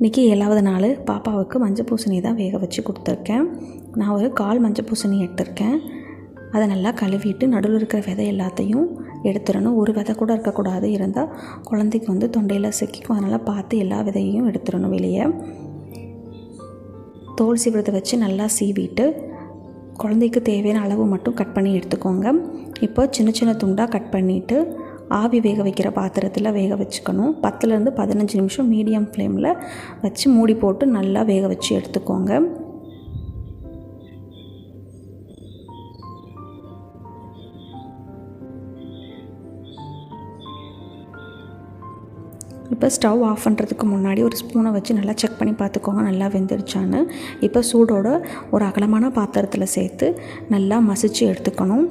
இன்றைக்கி 7வது நாள் பாப்பாவுக்கு மஞ்சள் பூசணி தான் வேக வச்சு கொடுத்துருக்கேன். நான் ஒரு 1/4 மஞ்சள் பூசணி எடுத்திருக்கேன். அதை நல்லா கழுவிட்டு நடுவில் இருக்கிற விதை எல்லாத்தையும் எடுத்துடணும். ஒரு விதை கூட இருக்கக்கூடாது, இருந்தால் குழந்தைக்கு தொண்டையில் சிக்கிக்கும். அதனால் பார்த்து எல்லா விதையையும் எடுத்துடணும் வெளியே. தோல் சீவிரத்தை வச்சு நல்லா சீவிட்டு குழந்தைக்கு தேவையான அளவு மட்டும் கட் பண்ணி எடுத்துக்கோங்க. இப்போ சின்ன சின்ன துண்டாக கட் பண்ணிவிட்டு ஆவி வேக வைக்கிற பாத்திரத்தில் வேக வச்சுக்கணும். 10லேருந்து 15 நிமிஷம் மீடியம் ஃப்ளேமில் வச்சு மூடி போட்டு நல்லா வேக வச்சு எடுத்துக்கோங்க. இப்போ ஸ்டவ் ஆஃப் பண்ணுறதுக்கு முன்னாடி ஒரு ஸ்பூனை வச்சு நல்லா செக் பண்ணி பார்த்துக்கோங்க நல்லா வெந்துருச்சான்னு. இப்போ சூடோட ஒரு அகலமான பாத்திரத்தில் சேர்த்து நல்லா மசிச்சு எடுத்துக்கணும்.